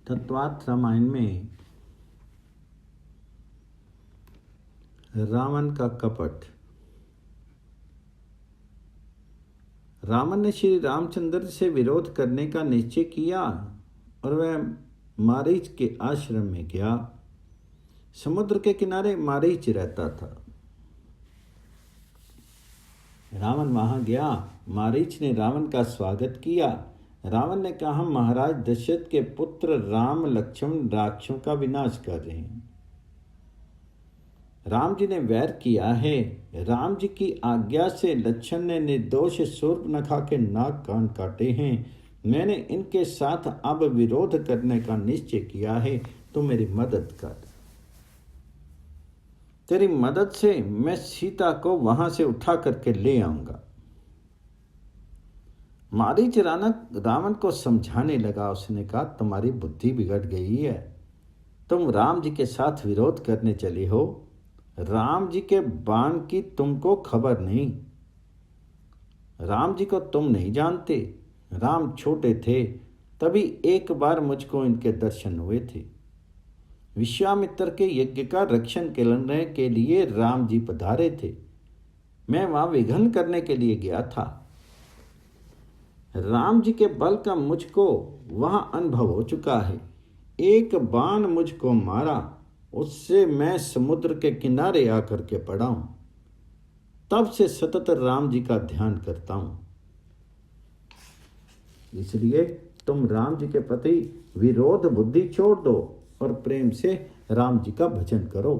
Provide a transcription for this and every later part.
तत्वार्थ रामायण में रावण का कपट। रावण ने श्री रामचंद्र से विरोध करने का निश्चय किया और वह मारीच के आश्रम में गया। समुद्र के किनारे मारीच रहता था। रावण वहां गया। मारीच ने रावण का स्वागत किया। रावण ने कहा, महाराज दशरथ के पुत्र राम लक्ष्मण राक्षसों का विनाश कर रहे हैं। राम जी ने वैर किया है। राम जी की आज्ञा से लक्ष्मण ने निर्दोष शूर्पणखा के नाक कान काटे हैं। मैंने इनके साथ अब विरोध करने का निश्चय किया है। तू मेरी मदद कर। तेरी मदद से मैं सीता को वहां से उठा करके ले आऊंगा। मारीच रावण को समझाने लगा। उसने कहा, तुम्हारी बुद्धि बिगड़ गई है। तुम राम जी के साथ विरोध करने चले हो। राम जी के बाण की तुमको खबर नहीं। राम जी को तुम नहीं जानते। राम छोटे थे तभी एक बार मुझको इनके दर्शन हुए थे। विश्वामित्र के यज्ञ का रक्षण करने के लिए राम जी पधारे थे। मैं वहां विघ्न करने के लिए गया था। राम जी के बल का मुझको वहां अनुभव हो चुका है। एक बाण मुझको मारा, उससे मैं समुद्र के किनारे आकर के पड़ा हूं। तब से सतत राम जी का ध्यान करता हूं। इसलिए तुम राम जी के प्रति विरोध बुद्धि छोड़ दो और प्रेम से राम जी का भजन करो।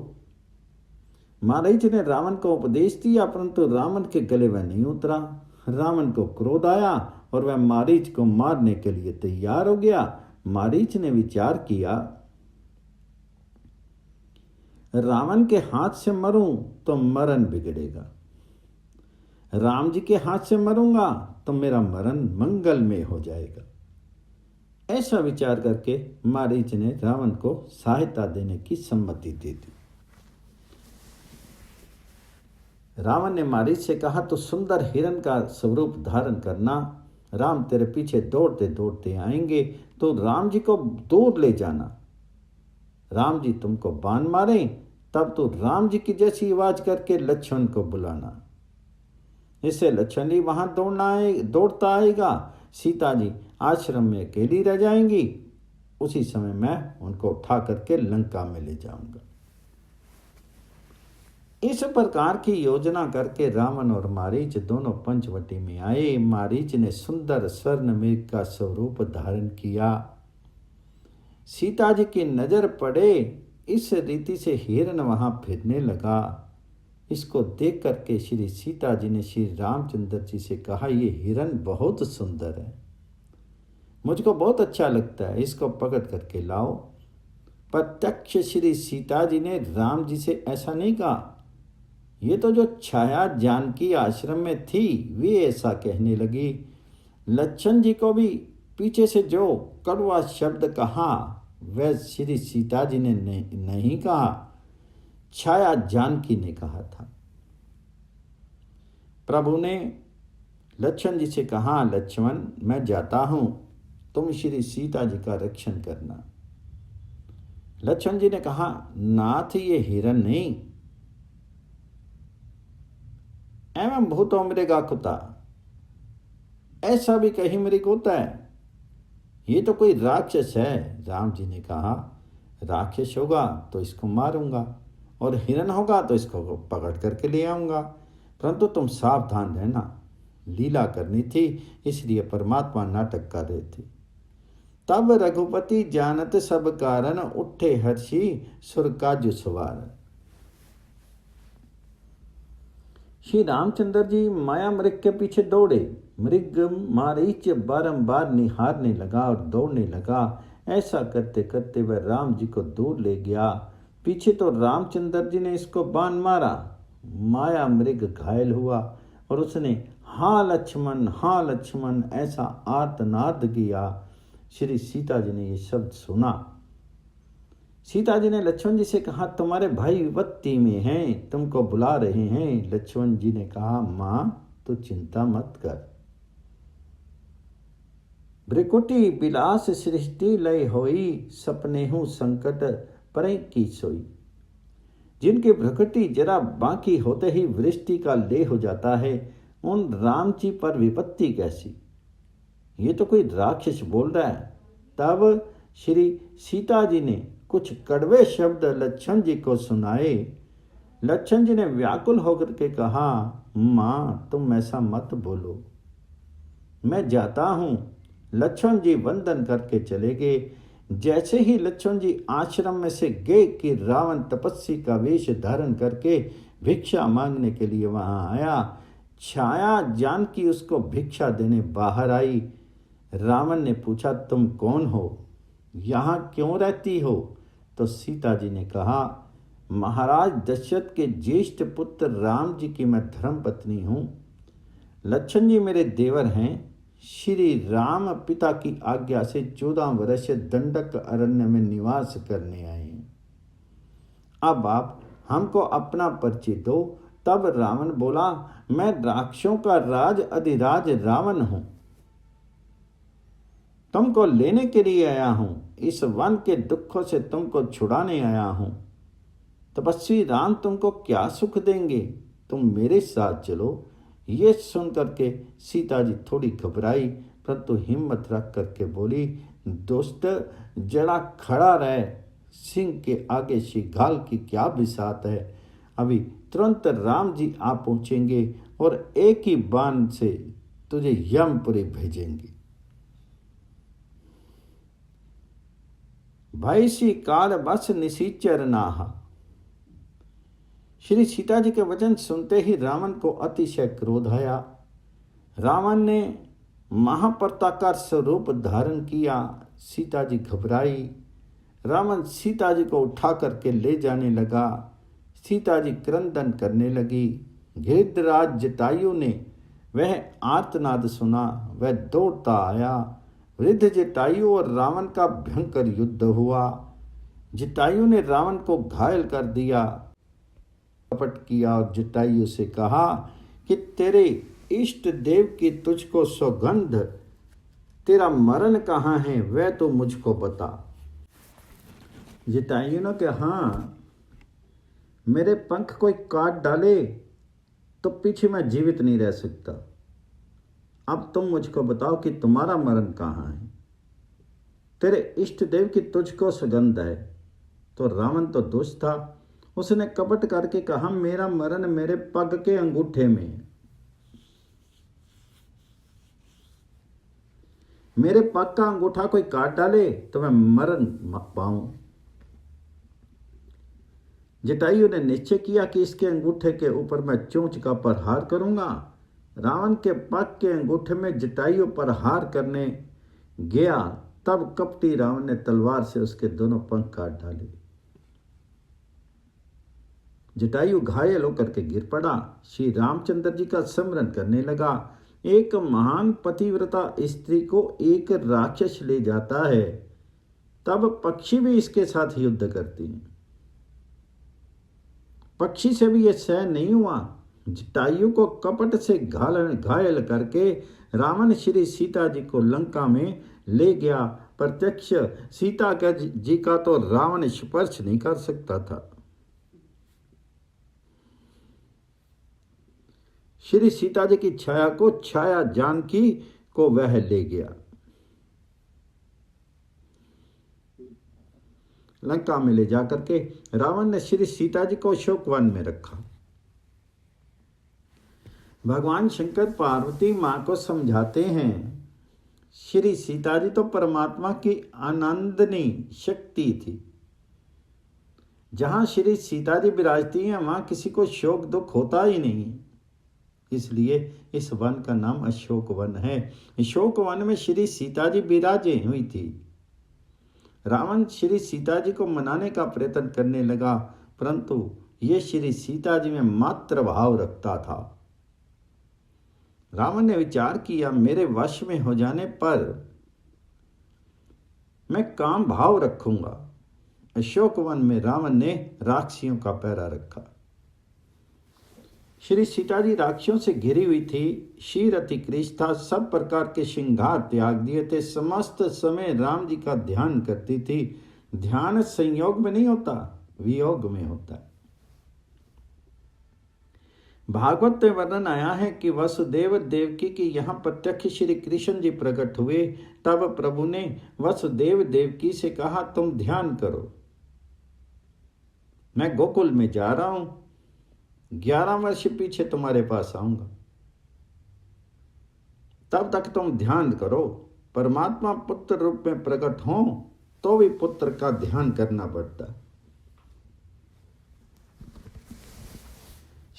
मारीच ने रावण को उपदेश दिया, परंतु रावण के गले वह नहीं उतरा। रावण को क्रोध आया और वह मारीच को मारने के लिए तैयार हो गया। मारीच ने विचार किया, रावण के हाथ से मरूं तो मरण बिगड़ेगा, राम जी के हाथ से मरूंगा तो मेरा मरण मंगलमय हो जाएगा। ऐसा विचार करके मारीच ने रावण को सहायता देने की सम्मति दे दी। रावण ने मारीच से कहा, तो सुंदर हिरण का स्वरूप धारण करना। राम तेरे पीछे दौड़ते दौड़ते आएंगे तो राम जी को दूर ले जाना। राम जी तुमको बाण मारे तब तो राम जी की जैसी आवाज करके लक्ष्मण को बुलाना। इससे लक्ष्मण जी वहां दौड़ता आएगा। सीता जी आश्रम में अकेली रह जाएंगी। उसी समय मैं उनको उठा करके लंका में ले जाऊंगा। इस प्रकार की योजना करके रावण और मारीच दोनों पंचवटी में आए। मारीच ने सुंदर स्वर्ण मृग का स्वरूप धारण किया। सीता जी की नजर पड़े, इस रीति से हिरण वहां फिरने लगा। इसको देख करके श्री सीता जी ने श्री रामचंद्र जी से कहा, ये हिरण बहुत सुंदर है, मुझको बहुत अच्छा लगता है, इसको पकड़ करके लाओ। प्रत्यक्ष श्री सीता जी ने राम जी से ऐसा नहीं कहा। ये तो जो छाया जानकी आश्रम में थी वे ऐसा कहने लगी। लक्ष्मण जी को भी पीछे से जो कड़वा शब्द कहा वह श्री सीता जी ने नहीं कहा, छाया जानकी ने कहा था। प्रभु ने लक्ष्मण जी से कहा, लक्ष्मण मैं जाता हूं, तुम श्री सीता जी का रक्षण करना। लक्ष्मण जी ने कहा, नाथ ये हिरण नहीं, एवं भूतो मृगा कुता, ऐसा भी कहीं मृग होता है, ये तो कोई राक्षस है। राम जी ने कहा, राक्षस होगा तो इसको मारूंगा और हिरण होगा तो इसको पकड़ करके ले आऊंगा, परंतु तुम सावधान रहना। लीला करनी थी, इसलिए परमात्मा नाटक कर रहे थे। तब रघुपति जानत सब कारण, उठे हर्षी सुर काजु सवार। श्री रामचंद्र जी माया मृग के पीछे दौड़े। मृग मारीच बारंबार निहारने लगा और दौड़ने लगा। ऐसा करते करते वह राम जी को दूर ले गया। पीछे तो रामचंद्र जी ने इसको बाण मारा। माया मृग घायल हुआ और उसने हाँ लक्ष्मण ऐसा आर्तनाद किया। श्री सीता जी ने ये शब्द सुना। सीता जी ने लक्ष्मण जी से कहा, तुम्हारे भाई विपत्ति में हैं, तुमको बुला रहे हैं। लक्ष्मण जी ने कहा, मां तू चिंता मत कर, भ्रिकुटी बिलास सृष्टि लय होई, सपने हूँ संकट परे की सोई। जिनकी भ्रकुटी जरा बाकी होते ही वृष्टि का लेह हो जाता है, उन राम जी पर विपत्ति कैसी। ये तो कोई राक्षस बोल रहा है। तब श्री सीता जी ने कुछ कड़वे शब्द लक्ष्मण जी को सुनाए। लक्ष्मण जी ने व्याकुल होकर के कहा, माँ तुम ऐसा मत बोलो, मैं जाता हूं। लक्ष्मण जी वंदन करके चले गए। जैसे ही लक्ष्मण जी आश्रम में से गए कि रावण तपस्वी का वेश धारण करके भिक्षा मांगने के लिए वहां आया। छाया जानकी उसको भिक्षा देने बाहर आई। रावण ने पूछा, तुम कौन हो, यहाँ क्यों रहती हो? तो सीता जी ने कहा, महाराज दशरथ के ज्येष्ठ पुत्र राम जी की मैं धर्म पत्नी हूँ। लक्ष्मण जी मेरे देवर हैं। श्री राम पिता की आज्ञा से 14 वर्ष दंडक अरण्य में निवास करने आए हैं। अब आप हमको अपना परिचय दो। तब रावण बोला, मैं राक्षसों का राज अधिराज रावण हूं, तुमको लेने के लिए आया हूं, इस वन के दुखों से तुमको छुड़ाने आया हूं। तपस्वी राम तुमको क्या सुख देंगे, तुम मेरे साथ चलो। ये सुन करके सीता जी थोड़ी घबराई, परंतु हिम्मत रख करके बोली, दोस्त जरा खड़ा रहे, सिंह के आगे शिगाल की क्या बिसात है। अभी तुरंत राम जी आ पहुंचेंगे और एक ही बाण से तुझे यमपुरी भेजेंगे। भाई सी काल बस निशीचर नाहा। श्री सीता जी के वचन सुनते ही रावण को अतिशय क्रोध आया। रावण ने महाप्रताकार स्वरूप धारण किया। सीता जी घबराई। रावण सीता जी को उठा करके ले जाने लगा। सीता जी क्रंदन करने लगी। गिरिधराज जटायु ने वह आर्तनाद सुना, वह दौड़ता आया। वृद्ध जटायु और रावण का भयंकर युद्ध हुआ। जटायु ने रावण को घायल कर दिया। कपट किया और जटायु से कहा कि तेरे इष्ट देव की तुझको सौगंध, तेरा मरण कहाँ है वह तो मुझको बता। जटायु ने कहा, हाँ, मेरे पंख कोई काट डाले तो पीछे मैं जीवित नहीं रह सकता। अब तुम मुझको बताओ कि तुम्हारा मरण कहाँ है। तेरे इष्ट देव की तुझको सुगंध है। तो रावण तो दुष्ट था, उसने कपट करके कहा, मेरा मरण मेरे पग के अंगूठे में है। मेरे पग का अंगूठा कोई काट डाले तो मैं मरण पाऊं। जटायु ने निश्चय किया कि इसके अंगूठे के ऊपर मैं चोंच का प्रहार करूंगा। रावण के पग के अंगूठे में जटायु प्रहार करने गया, तब कपटी रावण ने तलवार से उसके दोनों पंख काट डाले। जटायु घायल होकर के गिर पड़ा। श्री रामचंद्र जी का स्मरण करने लगा। एक महान पतिव्रता स्त्री को एक राक्षस ले जाता है, तब पक्षी भी इसके साथ युद्ध करती हैं। पक्षी से भी यह सहन नहीं हुआ। जटायु को कपट से घायल करके रावण श्री सीता जी को लंका में ले गया। प्रत्यक्ष सीता जी का तो रावण स्पर्श नहीं कर सकता था। श्री सीता जी की छाया को छाया जानकी को वह ले गया। लंका में ले जाकर के रावण ने श्री सीता जी को अशोक वन में रखा। भगवान शंकर पार्वती मां को समझाते हैं, श्री सीता जी तो परमात्मा की आनंदनी शक्ति थी। जहां श्री सीता जी विराजती हैं वहां किसी को शोक दुख होता ही नहीं, इसलिए इस वन का नाम अशोक वन है। अशोक वन में श्री सीता जी विराजे हुई थी। रावण श्री सीता जी को मनाने का प्रयत्न करने लगा, परंतु ये श्री सीता जी में मात्र भाव रखता था। रावण ने विचार किया, मेरे वश में हो जाने पर मैं काम भाव रखूंगा। अशोक वन में रावण ने राक्षसियों का पहरा रखा। श्री सीता जी राक्षियों से घिरी हुई थी, शीर अति कृश था, सब प्रकार के श्रृंगार त्याग दिए थे, समस्त समय राम जी का ध्यान करती थी। ध्यान संयोग में नहीं होता, वियोग में होता है। भागवत में वर्णन आया है कि वसुदेव देवकी की यहाँ प्रत्यक्ष श्री कृष्ण जी प्रकट हुए। तब प्रभु ने वसुदेव देवकी से कहा, तुम ध्यान करो, मैं गोकुल में जा रहा हूं, 11 वर्ष पीछे तुम्हारे पास आऊंगा, तब तक तुम ध्यान करो। परमात्मा पुत्र रूप में प्रकट हो तो भी पुत्र का ध्यान करना पड़ता है।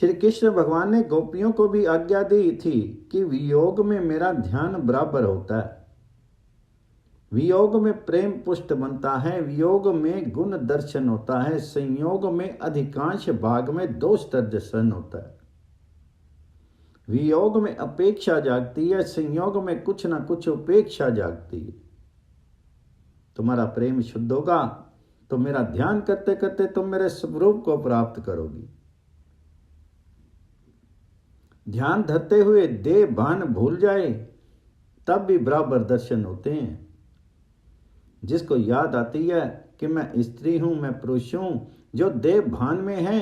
श्री कृष्ण भगवान ने गोपियों को भी आज्ञा दी थी कि वियोग में मेरा ध्यान बराबर होता है, वियोग में प्रेम पुष्ट बनता है, वियोग में गुण दर्शन होता है, संयोग में अधिकांश भाग में दोष दर्शन होता है। वियोग में अपेक्षा जागती है, संयोग में कुछ ना कुछ उपेक्षा जागती है। तुम्हारा प्रेम शुद्ध होगा तो मेरा ध्यान करते करते तुम मेरे स्वरूप को प्राप्त करोगी। ध्यान धरते हुए देह भान भूल जाए तब भी बराबर दर्शन होते हैं। जिसको याद आती है कि मैं स्त्री हूं, मैं पुरुष हूं, जो देह भान में है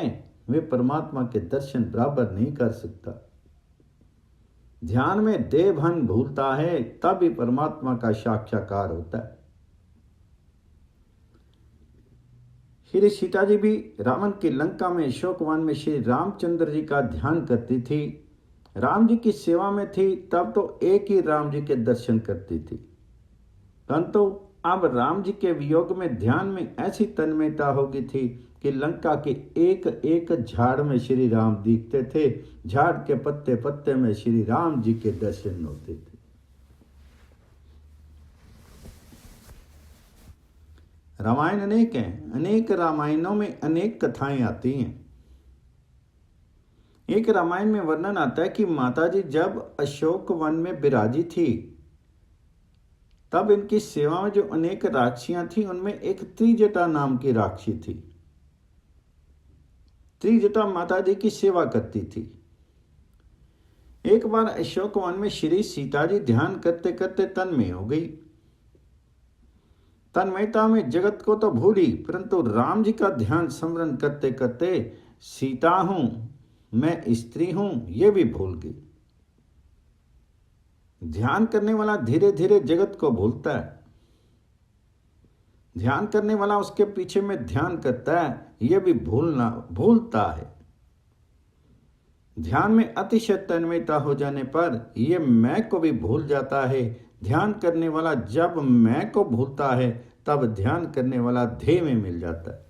वे परमात्मा के दर्शन बराबर नहीं कर सकता। ध्यान में देह भान भूलता है तब भी परमात्मा का साक्षात्कार होता है। श्री सीता जी भी रावण की लंका में शोकवन में श्री रामचंद्र जी का ध्यान करती थी, राम जी की सेवा में थी, तब तो एक ही राम जी के दर्शन करती थी। परंतु अब राम जी के वियोग में ध्यान में ऐसी तन्मयता हो गई थी कि लंका के एक एक झाड़ में श्री राम दिखते थे, झाड़ के पत्ते पत्ते में श्री राम जी के दर्शन होते थे। रामायण अनेक हैं, अनेक रामायणों में अनेक कथाएं आती हैं। एक रामायण में वर्णन आता है कि माता जी जब अशोक वन में विराजी थी तब इनकी सेवा में जो अनेक राक्षियां थी उनमें एक त्रिजटा नाम की राक्षी थी। त्रिजटा माता जी की सेवा करती थी। एक बार अशोक वन में श्री सीता जी ध्यान करते करते तन्मय हो गई। तन्मयता में जगत को तो भूली, परंतु राम जी का ध्यान स्मरण करते करते सीता हूं, मैं स्त्री हूं, यह भी भूल गई। ध्यान करने वाला धीरे धीरे जगत को भूलता है। ध्यान करने वाला उसके पीछे में ध्यान करता है, यह भी भूलता है। ध्यान में अतिशय तन्मयता हो जाने पर यह मैं को भी भूल जाता है। ध्यान करने वाला जब मैं को भूलता है तब ध्यान करने वाला ध्येय में मिल जाता है।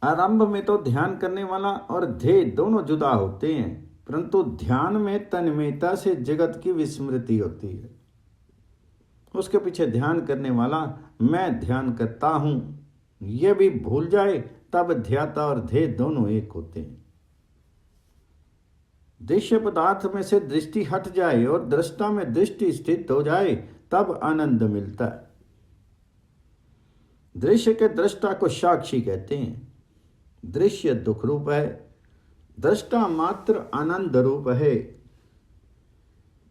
आरंभ में तो ध्यान करने वाला और ध्येय दोनों जुदा होते हैं, परंतु ध्यान में तन्मयता से जगत की विस्मृति होती है। उसके पीछे ध्यान करने वाला मैं ध्यान करता हूं यह भी भूल जाए तब ध्याता और ध्येय दोनों एक होते हैं। दृश्य पदार्थ में से दृष्टि हट जाए और दृष्टा में दृष्टि स्थित हो जाए तब आनंद मिलता है। दृश्य के दृष्टा को साक्षी कहते हैं। दृश्य दुख रूप है, दृष्टा मात्र आनंद रूप है।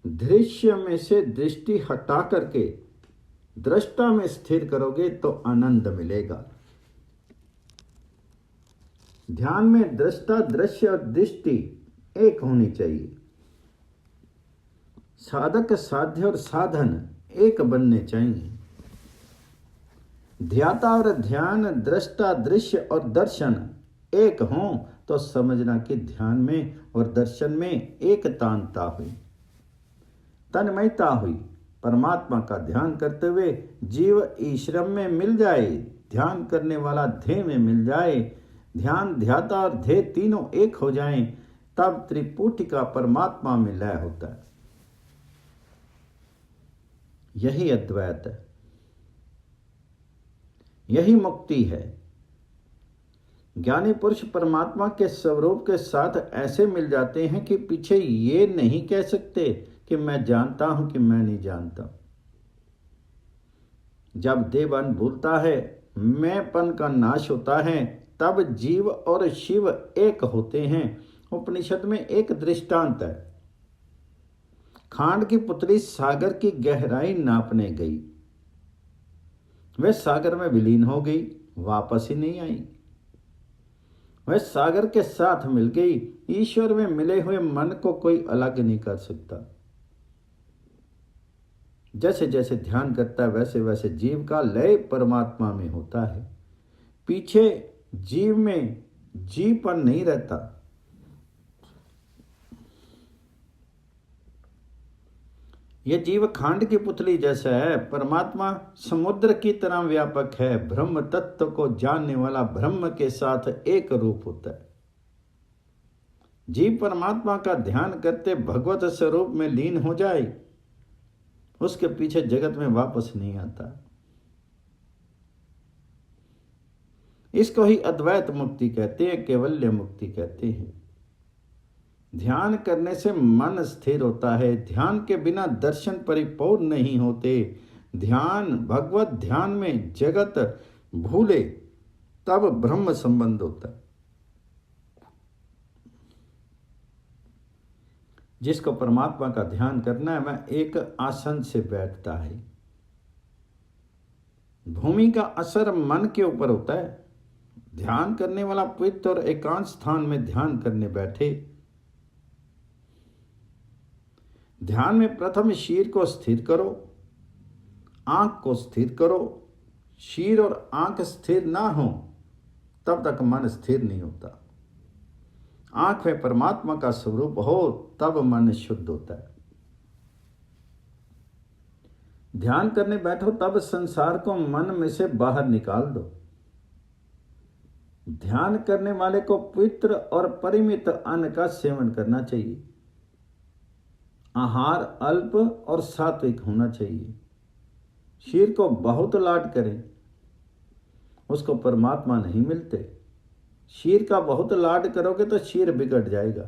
दृश्य में से दृष्टि हटा करके दृष्टा में स्थिर करोगे तो आनंद मिलेगा। ध्यान में दृष्टा, दृश्य और दृष्टि एक होनी चाहिए। साधक, साध्य और साधन एक बनने चाहिए। ध्याता और ध्यान, दृष्टा, दृश्य और दर्शन एक हों तो समझना कि ध्यान में और दर्शन में एकतानता हुई, तन्मयता हुई। परमात्मा का ध्यान करते हुए जीव ईश्वर में मिल जाए, ध्यान करने वाला ध्येय में मिल जाए, ध्यान, ध्याता और ध्येय तीनों एक हो जाएं, तब त्रिपुटी का परमात्मा में लय होता है। यही अद्वैत है, यही मुक्ति है। ज्ञानी पुरुष परमात्मा के स्वरूप के साथ ऐसे मिल जाते हैं कि पीछे ये नहीं कह सकते कि मैं जानता हूं कि मैं नहीं जानता। जब देवन भूलता है, मैंपन का नाश होता है, तब जीव और शिव एक होते हैं। उपनिषद में एक दृष्टांत है। खांड की पुतली सागर की गहराई नापने गई, वह सागर में विलीन हो गई, वापस ही नहीं आई। वह सागर के साथ मिल गई। ईश्वर में मिले हुए मन को कोई अलग नहीं कर सकता। जैसे जैसे ध्यान करता है वैसे वैसे जीव का लय परमात्मा में होता है। पीछे जीव में जीवपन नहीं रहता। यह जीव खांड की पुतली जैसा है, परमात्मा समुद्र की तरह व्यापक है। ब्रह्म तत्व को जानने वाला ब्रह्म के साथ एक रूप होता है। जीव परमात्मा का ध्यान करते भगवत स्वरूप में लीन हो जाए, उसके पीछे जगत में वापस नहीं आता। इसको ही अद्वैत मुक्ति कहते हैं, केवल्य मुक्ति कहते हैं। ध्यान करने से मन स्थिर होता है। ध्यान के बिना दर्शन परिपूर्ण नहीं होते। ध्यान, भगवत ध्यान में जगत भूले तब ब्रह्म संबंध होता है। जिसको परमात्मा का ध्यान करना है वह एक आसन से बैठता है। भूमि का असर मन के ऊपर होता है। ध्यान करने वाला पवित्र और एकांत स्थान में ध्यान करने बैठे। ध्यान में प्रथम शीर को स्थिर करो, आंख को स्थिर करो। शीर और आंख स्थिर ना हो तब तक मन स्थिर नहीं होता। आंख में परमात्मा का स्वरूप हो तब मन शुद्ध होता है। ध्यान करने बैठो तब संसार को मन में से बाहर निकाल दो। ध्यान करने वाले को पवित्र और परिमित अन्न का सेवन करना चाहिए। आहार अल्प और सात्विक होना चाहिए। शीर को बहुत लाड करें, उसको परमात्मा नहीं मिलते। शीर का बहुत लाड करोगे तो शीर बिगड़ जाएगा।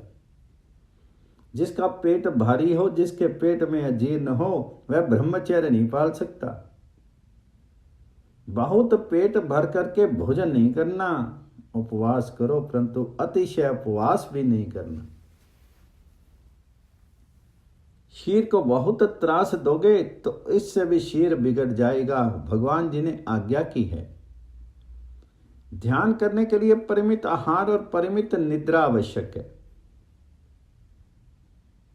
जिसका पेट भारी हो, जिसके पेट में अजीर्ण हो, वह ब्रह्मचर्य नहीं पाल सकता। बहुत पेट भर करके भोजन नहीं करना, उपवास करो, परंतु अतिशय उपवास भी नहीं करना। शीर को बहुत त्रास दोगे तो इससे भी शीर बिगड़ जाएगा। भगवान जी ने आज्ञा की है। ध्यान करने के लिए परिमित आहार और परिमित निद्रा आवश्यक है।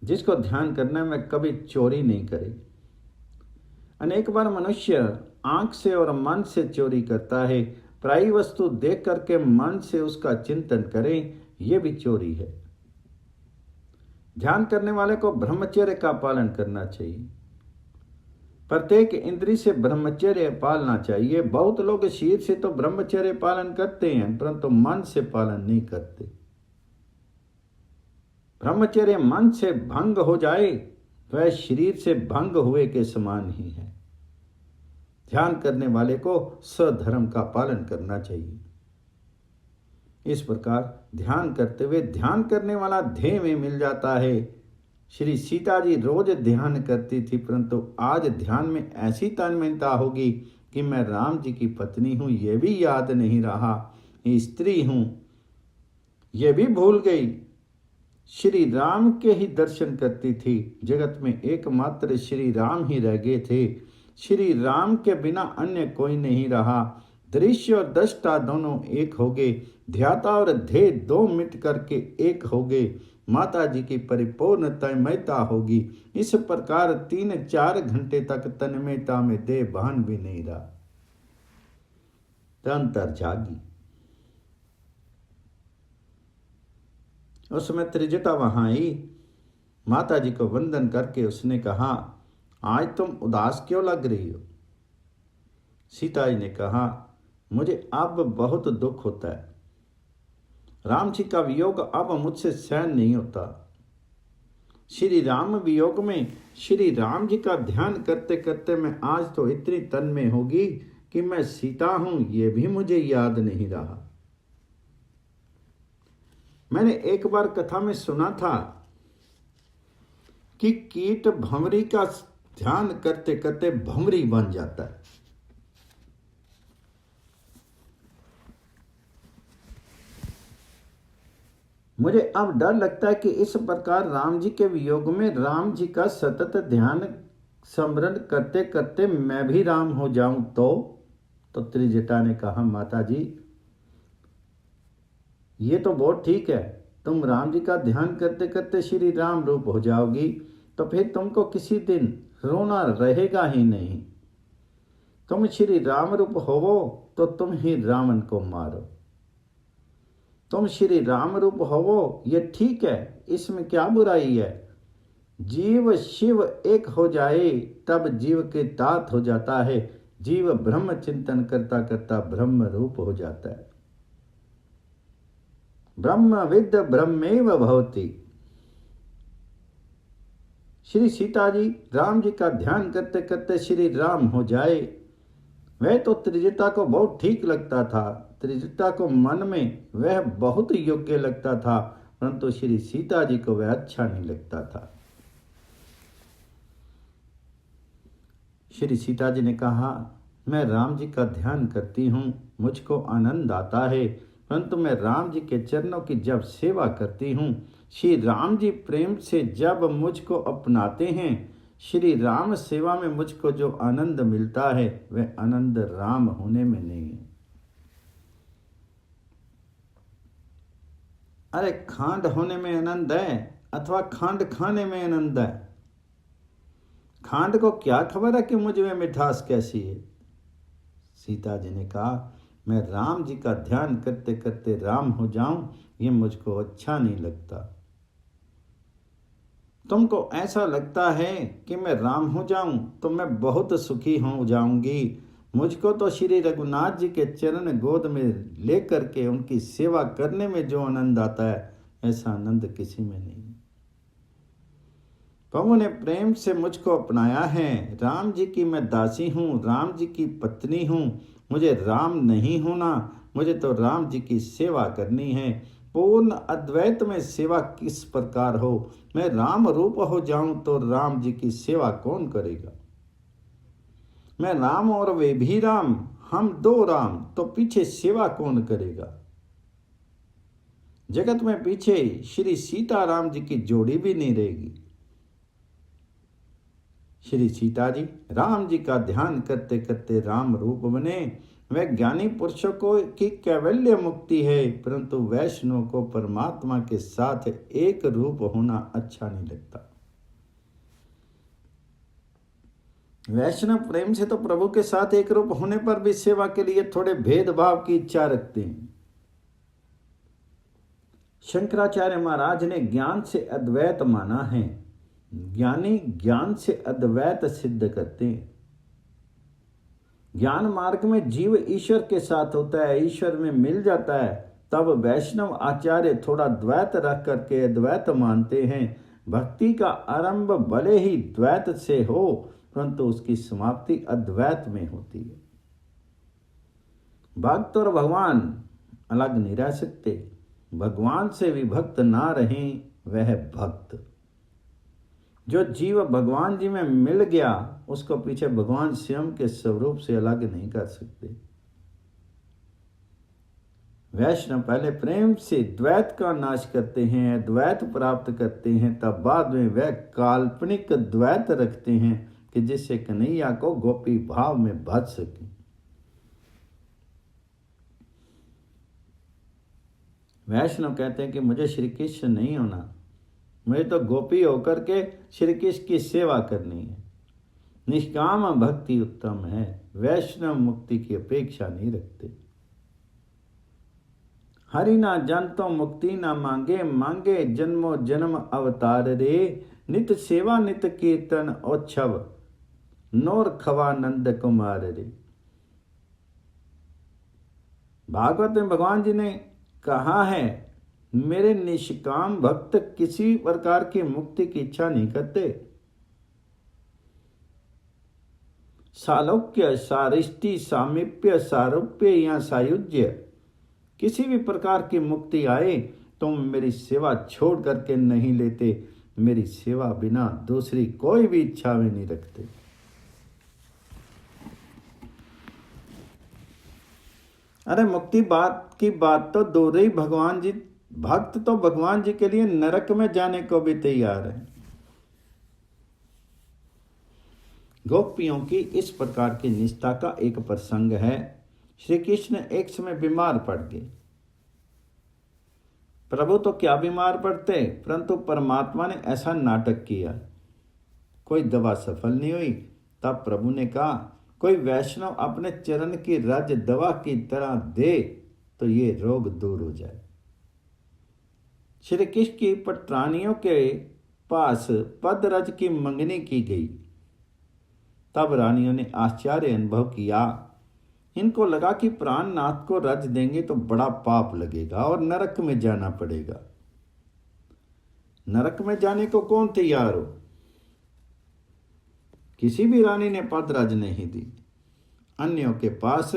जिसको ध्यान करने में कभी चोरी नहीं करे। अनेक बार मनुष्य आंख से और मन से चोरी करता है। पराई वस्तु देख करके मन से उसका चिंतन करें, यह भी चोरी है। ध्यान करने वाले को ब्रह्मचर्य का पालन करना चाहिए। प्रत्येक इंद्री से ब्रह्मचर्य पालना चाहिए। बहुत लोग शीर से तो ब्रह्मचर्य पालन करते हैं, परंतु मन से पालन नहीं करते। ब्रह्मचर्य मन से भंग हो जाए वह शरीर से भंग हुए के समान ही है। ध्यान करने वाले को स्वधर्म का पालन करना चाहिए। इस प्रकार ध्यान करते हुए ध्यान करने वाला ध्येय में मिल जाता है। श्री सीता जी रोज ध्यान करती थी, परंतु आज ध्यान में ऐसी तन्मयता होगी कि मैं राम जी की पत्नी हूं यह भी याद नहीं रहा, स्त्री हूं यह भी भूल गई। श्री राम के ही दर्शन करती थी। जगत में एकमात्र श्री राम ही रह गए थे। श्री राम के बिना अन्य कोई नहीं रहा। दृश्य और दृष्टा दोनों एक हो गए। ध्याता और ध्येय दो मिट करके एक हो गए। माता जी की परिपूर्ण तन्मयता होगी। इस प्रकार 3-4 घंटे तक तन्मयता में देह भान भी नहीं रहा। अंतर जागी। उस समय त्रिजटा वहां आई। माता जी को वंदन करके उसने कहा, आज तुम उदास क्यों लग रही हो? सीता जी ने कहा, मुझे अब बहुत दुख होता है। राम जी का वियोग अब मुझसे सहन नहीं होता। श्री राम वियोग में श्री राम जी का ध्यान करते करते मैं आज तो इतनी तन्मय होगी कि मैं सीता हूं यह भी मुझे याद नहीं रहा। मैंने एक बार कथा में सुना था कि कीट भंवरी का ध्यान करते करते भंवरी बन जाता है। मुझे अब डर लगता है कि इस प्रकार राम जी के वियोग में राम जी का सतत ध्यान स्मरण करते करते मैं भी राम हो जाऊं तो त्रिजटा ने कहा, माता जी ये तो बहुत ठीक है, तुम राम जी का ध्यान करते करते श्री राम रूप हो जाओगी तो फिर तुमको किसी दिन रोना रहेगा ही नहीं। तुम श्री राम रूप होवो तो तुम ही रावण को मारो। तुम श्री राम रूप होवो ये ठीक है, इसमें क्या बुराई है। जीव शिव एक हो जाए तब जीव के तात हो जाता है। जीव ब्रह्म चिंतन करता करता ब्रह्म रूप हो जाता है। ब्रह्म विद ब्रह्मेव भवति। श्री सीता जी राम जी का ध्यान करते करते श्री राम हो जाए, वह तो त्रिजटा को बहुत ठीक लगता था। त्रिजटा को मन में वह बहुत योग्य लगता था, परंतु श्री सीता जी को वह अच्छा नहीं लगता था। श्री सीता जी ने कहा, मैं राम जी का ध्यान करती हूँ, मुझको आनंद आता है, परंतु मैं राम जी के चरणों की जब सेवा करती हूँ, श्री राम जी प्रेम से जब मुझको अपनाते हैं, श्री राम सेवा में मुझको जो आनंद मिलता है वह आनंद राम होने में नहीं है। अरे खांड होने में आनंद है अथवा खांड खाने में आनंद है। खांड को क्या खबर है कि मुझ में मिठास कैसी है। सीता जी ने कहा, मैं राम जी का ध्यान करते करते राम हो जाऊं ये मुझको अच्छा नहीं लगता। तुमको ऐसा लगता है कि मैं राम हो जाऊं तो मैं बहुत सुखी हो जाऊंगी। मुझको तो श्री रघुनाथ जी के चरण गोद में लेकर के उनकी सेवा करने में जो आनंद आता है ऐसा आनंद किसी में नहीं। प्रभु ने प्रेम से मुझको अपनाया है। राम जी की मैं दासी हूँ, राम जी की पत्नी हूँ। मुझे राम नहीं होना, मुझे तो राम जी की सेवा करनी है। पूर्ण अद्वैत में सेवा किस प्रकार हो। मैं राम रूप हो जाऊं तो राम जी की सेवा कौन करेगा। मैं राम और वे भी राम, हम दो राम, तो पीछे सेवा कौन करेगा। जगत में पीछे श्री सीताराम जी की जोड़ी भी नहीं रहेगी। श्री सीता जी राम जी का ध्यान करते करते राम रूप बने। वह ज्ञानी पुरुषों को की कैवल्य मुक्ति है, परंतु वैष्णव को परमात्मा के साथ एक रूप होना अच्छा नहीं लगता। वैष्णव प्रेम से तो प्रभु के साथ एक रूप होने पर भी सेवा के लिए थोड़े भेदभाव की इच्छा रखते हैं। शंकराचार्य महाराज ने ज्ञान से अद्वैत माना है। ज्ञानी ज्ञान से अद्वैत सिद्ध करते हैं। ज्ञान मार्ग में जीव ईश्वर के साथ होता है, ईश्वर में मिल जाता है, तब वैष्णव आचार्य थोड़ा द्वैत रख करके अद्वैत मानते हैं। भक्ति का आरंभ भले ही द्वैत से हो, परंतु उसकी समाप्ति अद्वैत में होती है। भक्त और भगवान अलग नहीं रह सकते। भगवान से विभक्त ना रहें वह भक्त। जो जीव भगवान जी में मिल गया उसको पीछे भगवान स्वयं के स्वरूप से अलग नहीं कर सकते। वैष्णव पहले प्रेम से द्वैत का नाश करते हैं, द्वैत प्राप्त करते हैं, तब बाद में वह काल्पनिक द्वैत रखते हैं कि जिससे कन्हैया को गोपी भाव में भज सके। वैष्णव कहते हैं कि मुझे श्री कृष्ण नहीं होना, मुझे तो गोपी होकर के श्री कृष्ण की सेवा करनी है। निष्काम भक्ति उत्तम है। वैष्णव मुक्ति की अपेक्षा नहीं रखते। हरि ना जानतो मुक्ति ना मांगे, मांगे जन्मो जन्म अवतार रे। नित सेवा नित कीर्तन औच्छव, नोर खवा नंद कुमार रे। भागवत में भगवान जी ने कहा है, मेरे निष्काम भक्त किसी प्रकार की मुक्ति की इच्छा नहीं करते। सालोक्य, सारिष्टि, सामीप्य, सारूप्य या सायुज्य, किसी भी प्रकार की मुक्ति आए तुम मेरी सेवा छोड़ करके नहीं लेते। मेरी सेवा बिना दूसरी कोई भी इच्छा में नहीं रखते। अरे मुक्ति बात की बात तो दूर ही, भगवान जी भक्त तो भगवान जी के लिए नरक में जाने को भी तैयार है। गोपियों की इस प्रकार की निष्ठा का एक प्रसंग है। श्री कृष्ण एक समय बीमार पड़ गए। प्रभु तो क्या बीमार पड़ते, परंतु परमात्मा ने ऐसा नाटक किया, कोई दवा सफल नहीं हुई। तब प्रभु ने कहा, कोई वैष्णव अपने चरण की रज दवा की तरह दे तो ये रोग दूर हो जाए। श्री कृष्ण की पटरानियों के पास पदरज की मंगनी की गई। तब रानियों ने आश्चर्य अनुभव किया। इनको लगा कि प्राणनाथ को रज देंगे तो बड़ा पाप लगेगा और नरक में जाना पड़ेगा। नरक में जाने को कौन तैयार हो? किसी भी रानी ने पदरज नहीं दी। अन्यों के पास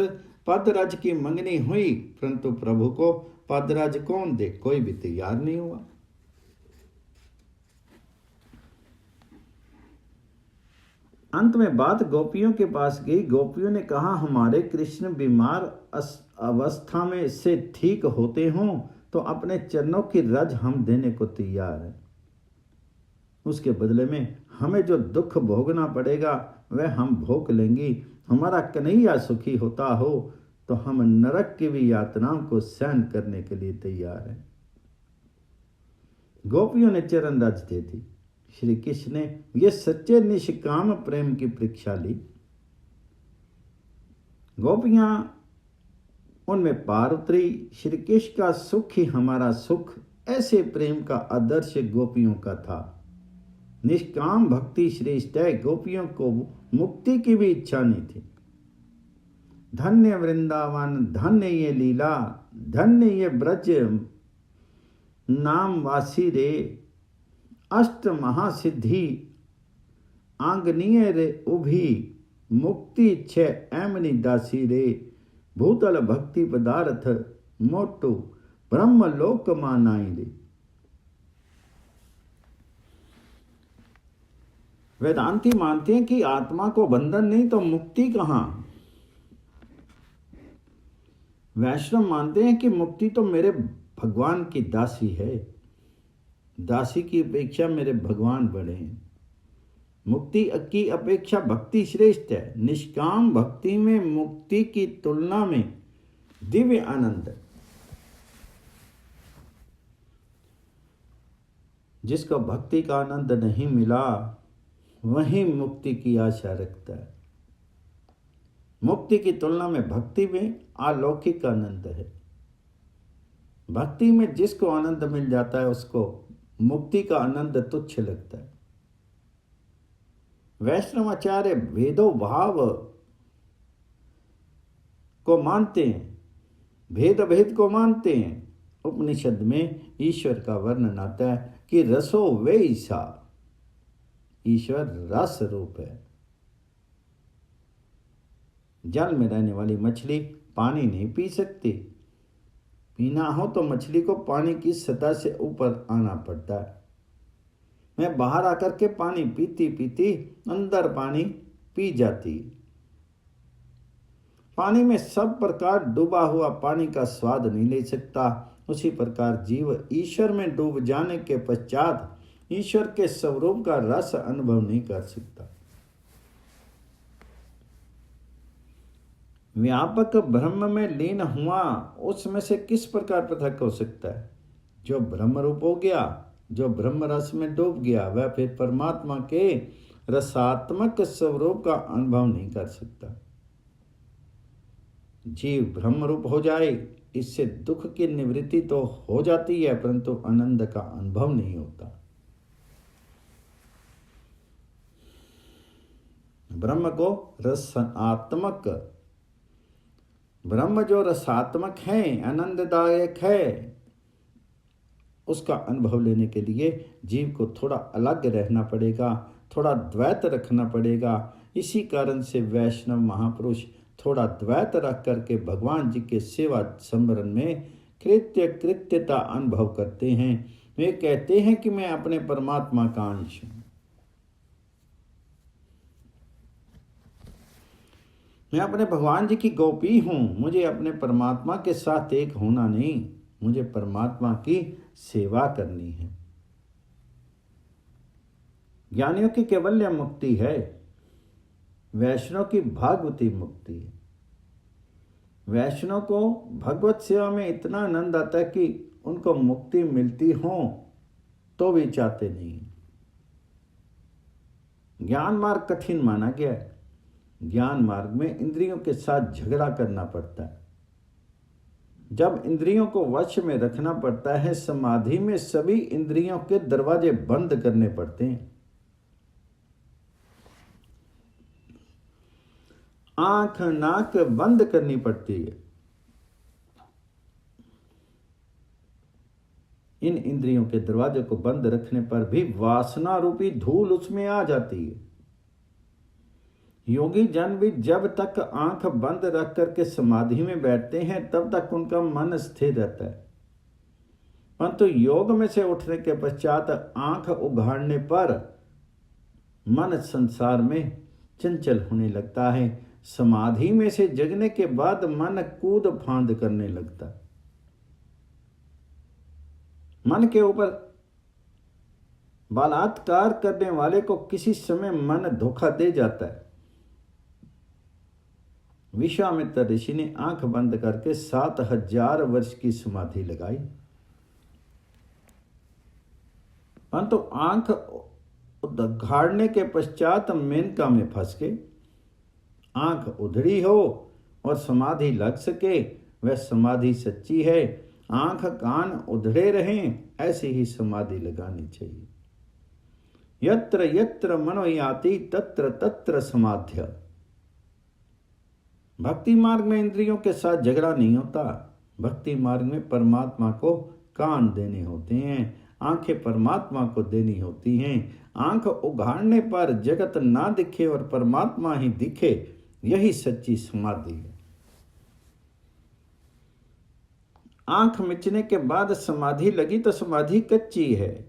पदरज की मंगनी हुई, परंतु प्रभु को पदरज कौन दे, कोई भी तैयार नहीं हुआ। अंत में बात गोपियों के पास गई। गोपियों ने कहा, हमारे कृष्ण बीमार अवस्था में से ठीक होते हों तो अपने चरणों की रज हम देने को तैयार हैं। उसके बदले में हमें जो दुख भोगना पड़ेगा वह हम भोग लेंगी। हमारा कन्हैया सुखी होता हो तो हम नरक की भी यातनाओं को सहन करने के लिए तैयार हैं। गोपियों ने चरण रज दे दी। श्री कृष्ण ने यह सच्चे निष्काम प्रेम की परीक्षा ली। गोपियां उनमें पार उतरी। श्री कृष्ण का सुख ही हमारा सुख, ऐसे प्रेम का आदर्श गोपियों का था। निष्काम भक्ति श्रेष्ठ है। गोपियों को मुक्ति की भी इच्छा नहीं थी। धन्य वृंदावन, धन्य ये लीला, धन्य ये ब्रज नाम वासी रे, अष्ट महासिद्धि आंगनीय रे उभी, मुक्ति छे एमनी दासी रे, भूतल भक्ति पदार्थ मोटू ब्रह्म लोक मानाई रे। वेदांती मानते हैं कि आत्मा को बंधन नहीं तो मुक्ति कहां। वैष्णव मानते हैं कि मुक्ति तो मेरे भगवान की दासी है। दासी की अपेक्षा मेरे भगवान बड़े हैं। मुक्ति की अपेक्षा भक्ति श्रेष्ठ है। निष्काम भक्ति में मुक्ति की तुलना में दिव्य आनंद है। जिसको भक्ति का आनंद नहीं मिला वही मुक्ति की आशा रखता है। मुक्ति की तुलना में भक्ति में अलौकिक आनंद है। भक्ति में जिसको आनंद मिल जाता है उसको मुक्ति का आनंद तुच्छ लगता है। वैष्णवाचार्य भेदो भाव को मानते हैं, भेद भेद को मानते हैं। उपनिषद में ईश्वर का वर्णन आता है कि रसो वैसा, ईश्वर रस रूप है। जल में रहने वाली मछली पानी नहीं पी सकती। पीना हो तो मछली को पानी की सतह से ऊपर आना पड़ता है। मैं बाहर आकर के पानी पीती पीती अंदर पानी पी जाती। पानी में सब प्रकार डूबा हुआ पानी का स्वाद नहीं ले सकता। उसी प्रकार जीव ईश्वर में डूब जाने के पश्चात ईश्वर के स्वरूप का रस अनुभव नहीं कर सकता। व्यापक ब्रह्म में लीन हुआ उसमें से किस प्रकार पृथक हो सकता है? जो ब्रह्म रूप हो गया, जो ब्रह्म रस में डूब गया, वह फिर परमात्मा के रसात्मक स्वरूप का अनुभव नहीं कर सकता। जीव ब्रह्म रूप हो जाए, इससे दुख की निवृत्ति तो हो जाती है, परंतु आनंद का अनुभव नहीं होता। ब्रह्म को रसात्मक, ब्रह्म जो रसात्मक है, आनंददायक है, उसका अनुभव लेने के लिए जीव को थोड़ा अलग रहना पड़ेगा, थोड़ा द्वैत रखना पड़ेगा। इसी कारण से वैष्णव महापुरुष थोड़ा द्वैत रख करके भगवान जी के सेवा संवरण में कृत्यता अनुभव करते हैं। वे कहते हैं कि मैं अपने परमात्मा का अंश हूं, मैं अपने भगवान जी की गोपी हूं, मुझे अपने परमात्मा के साथ एक होना नहीं। मुझे परमात्मा की सेवा करनी है। ज्ञानियों की कैवल्य मुक्ति है, वैष्णव की भागवती मुक्ति है। वैष्णव को भगवत सेवा में इतना आनंद आता है कि उनको मुक्ति मिलती हो तो भी चाहते नहीं। ज्ञान मार्ग कठिन माना गया है। ज्ञान मार्ग में इंद्रियों के साथ झगड़ा करना पड़ता है। जब इंद्रियों को वश में रखना पड़ता है, समाधि में सभी इंद्रियों के दरवाजे बंद करने पड़ते हैं। आंख नाक बंद करनी पड़ती है। इन इंद्रियों के दरवाजे को बंद रखने पर भी वासना रूपी धूल उसमें आ जाती है। योगी जन भी जब तक आंख बंद रख करके समाधि में बैठते हैं तब तक उनका मन स्थिर रहता है, परंतु योग में से उठने के पश्चात आंख उघाड़ने पर मन संसार में चंचल होने लगता है। समाधि में से जगने के बाद मन कूद फांद करने लगता है। मन के ऊपर बलात्कार करने वाले को किसी समय मन धोखा दे जाता है। विश्वामित्र ऋषि ने आंख बंद करके 7000 वर्ष की समाधि लगाई, परंतु आंख उघाड़ने के पश्चात मेनका में फंस के आंख उधड़ी हो और समाधि लग सके, वह समाधि सच्ची है। आंख कान उधड़े रहें, ऐसी ही समाधि लगानी चाहिए। यत्र यत्र मनो याति तत्र तत्र समाध्य। भक्ति मार्ग में इंद्रियों के साथ झगड़ा नहीं होता। भक्ति मार्ग में परमात्मा को कान देने होते हैं, आंखें परमात्मा को देनी होती हैं। आंख उघाड़ने पर जगत ना दिखे और परमात्मा ही दिखे, यही सच्ची समाधि है। आंख मिचने के बाद समाधि लगी तो समाधि कच्ची है।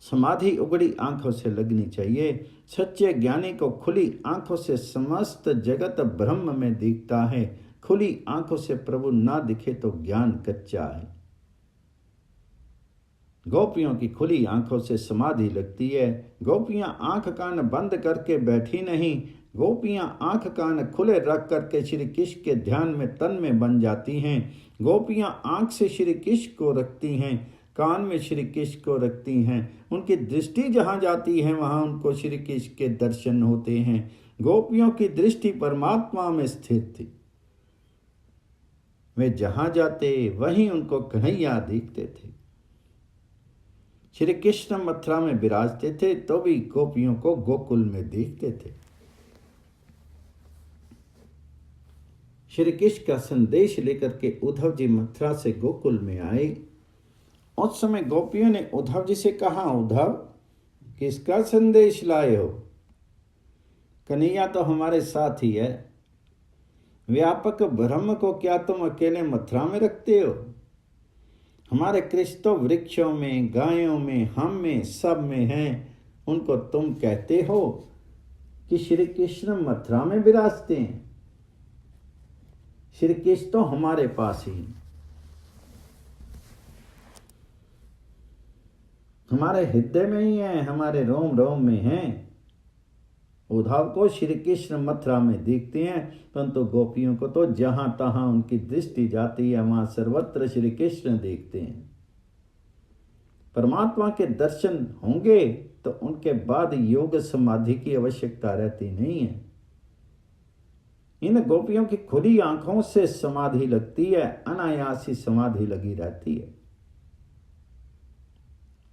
समाधि उगड़ी आंखों से लगनी चाहिए। सच्चे ज्ञानी को खुली आंखों से समस्त जगत ब्रह्म में दिखता है। खुली आंखों से प्रभु ना दिखे तो ज्ञान कच्चा है। गोपियों की खुली आंखों से समाधि लगती है। गोपियां आंख कान बंद करके बैठी नहीं, गोपियां आंख कान खुले रख करके श्री कृष्ण के ध्यान में तन में बन जाती हैं। गोपियां आंख से श्री कृष्ण को रखती हैं, कान में श्री कृष्ण को रखती हैं। उनकी दृष्टि जहाँ जाती है वहाँ उनको श्री कृष्ण के दर्शन होते हैं। गोपियों की दृष्टि परमात्मा में स्थिर थी। वे जहाँ जाते वहीं उनको कन्हैया दिखते थे। श्री कृष्ण मथुरा में विराजते थे तो भी गोपियों को गोकुल में देखते थे। श्री कृष्ण का संदेश लेकर के उद्धव जी मथुरा से गोकुल में आए। उस समय गोपियों ने उद्धव जी से कहा, उद्धव किसका संदेश लाए हो? कन्हैया तो हमारे साथ ही है। व्यापक ब्रह्म को क्या तुम अकेले मथुरा में रखते हो? हमारे कृष्ण तो वृक्षों में, गायों में, हम में, सब में हैं। उनको तुम कहते हो कि श्री कृष्ण मथुरा में विराजते हैं। श्री कृष्ण तो हमारे पास ही, हमारे हृदय में ही है, हमारे रोम रोम में हैं। उद्धव को श्री कृष्ण मथुरा में देखते हैं, परंतु गोपियों को तो जहां तहां उनकी दृष्टि जाती है वहां सर्वत्र श्री कृष्ण देखते हैं। परमात्मा के दर्शन होंगे तो उनके बाद योग समाधि की आवश्यकता रहती नहीं है। इन गोपियों की खुली आंखों से समाधि लगती है, अनायास ही समाधि लगी रहती है।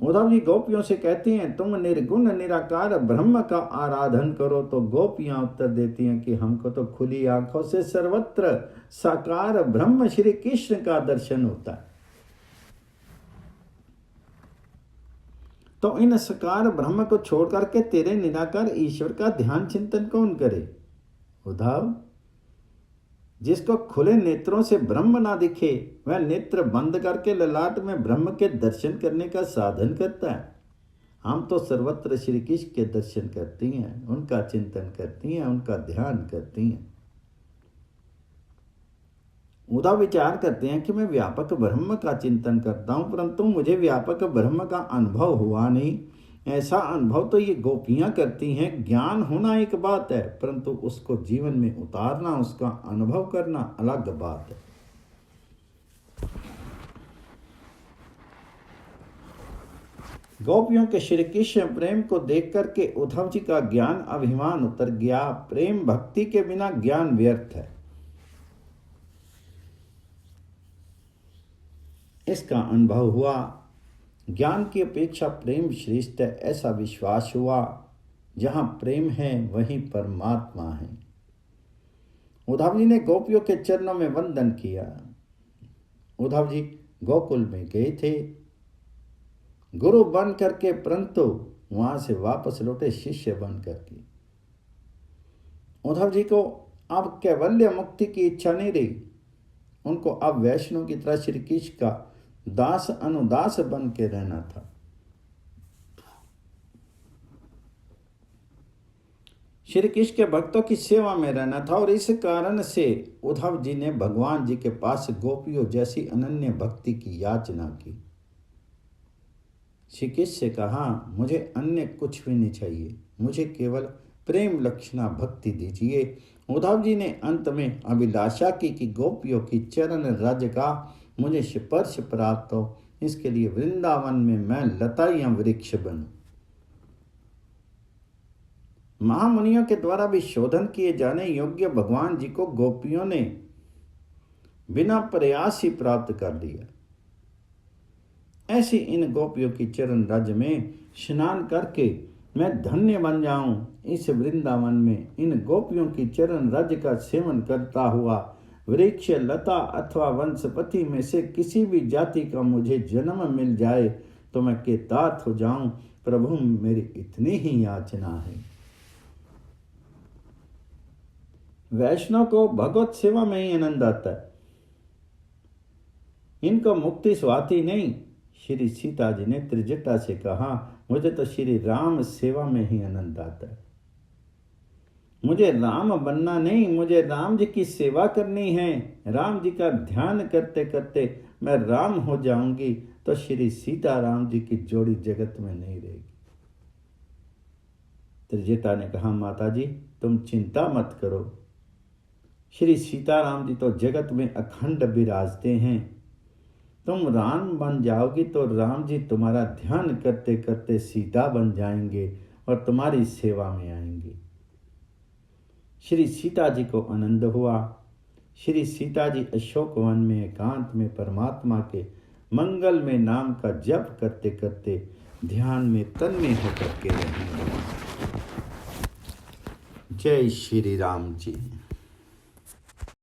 उद्धव जी गोपियों से कहती हैं, तुम निर्गुण निराकार ब्रह्म का आराधन करो। तो गोपियां उत्तर देती हैं कि हमको तो खुली आंखों से सर्वत्र साकार ब्रह्म श्री कृष्ण का दर्शन होता है। तो इन साकार ब्रह्म को छोड़ करके तेरे निराकार ईश्वर का ध्यान चिंतन कौन करे? उद्धव, जिसको खुले नेत्रों से ब्रह्म ना दिखे वह नेत्र बंद करके ललाट में ब्रह्म के दर्शन करने का साधन करता है। हम तो सर्वत्र श्री कृष्ण के दर्शन करती हैं, उनका चिंतन करती हैं, उनका ध्यान करती हैं। उद्धव विचार करते हैं कि मैं व्यापक ब्रह्म का चिंतन करता हूँ, परंतु मुझे व्यापक ब्रह्म का अनुभव हुआ नहीं। ऐसा अनुभव तो ये गोपियाँ करती हैं। ज्ञान होना एक बात है, परंतु उसको जीवन में उतारना, उसका अनुभव करना अलग बात है। गोपियों के श्री कृष्ण प्रेम को देख करके उद्धव जी का ज्ञान अभिमान उतर गया। प्रेम भक्ति के बिना ज्ञान व्यर्थ है, इसका अनुभव हुआ। ज्ञान की अपेक्षा प्रेम श्रेष्ठ है, ऐसा विश्वास हुआ। जहाँ प्रेम है वहीं परमात्मा है। उद्धव जी ने गोपियों के चरणों में वंदन किया। उद्धव जी गोकुल में गए थे गुरु बन करके, परंतु वहां से वापस लौटे शिष्य बन करके। उद्धव जी को अब कैवल्य मुक्ति की इच्छा नहीं रही। उनको अब वैष्णव की तरह श्री कृष्ण का दास अनुदास बन के रहना था। श्री कृष्ण के भक्तों की सेवा में रहना था। और इस कारण से उद्धव जी ने भगवान जी के पास गोपियों जैसी अनन्य भक्ति की याचना की। श्री कृष्ण से कहा, मुझे अन्य कुछ भी नहीं चाहिए, मुझे केवल प्रेम लक्षणा भक्ति दीजिए। उद्धव जी ने अंत में अभिलाषा की कि गोपियों की चरण रज का मुझे स्पर्श प्राप्त हो, इसके लिए वृंदावन में मैं लता या वृक्ष बनूं। महामुनियों के द्वारा भी शोधन किए जाने योग्य भगवान जी को गोपियों ने बिना प्रयास ही प्राप्त कर लिया। ऐसी इन गोपियों की चरण रज में स्नान करके मैं धन्य बन जाऊं। इस वृंदावन में इन गोपियों की चरण रज का सेवन करता हुआ वृक्ष, लता अथवा वंशपति में से किसी भी जाति का मुझे जन्म मिल जाए तो मैं कृतार्थ हो जाऊं। प्रभु, मेरी इतनी ही याचना है। वैष्णव को भगवत सेवा में ही आनंद आता है, इनको मुक्ति स्वाति नहीं। श्री सीता जी ने त्रिजटा से कहा, मुझे तो श्री राम सेवा में ही आनंद आता है। मुझे राम बनना नहीं, मुझे राम जी की सेवा करनी है। राम जी का ध्यान करते करते मैं राम हो जाऊंगी तो श्री सीता राम जी की जोड़ी जगत में नहीं रहेगी। त्रिजटा ने कहा, माता जी तुम चिंता मत करो, श्री सीताराम जी तो जगत में अखंड विराजते हैं। तुम राम बन जाओगी तो राम जी तुम्हारा ध्यान करते करते सीता बन जाएंगे और तुम्हारी सेवा में आएंगे। श्री सीता जी को आनंद हुआ। श्री सीता जी अशोक वन में एकांत में परमात्मा के मंगल में नाम का जप करते करते ध्यान में तन्मय होकर के रहेंगे। जय श्री राम जी।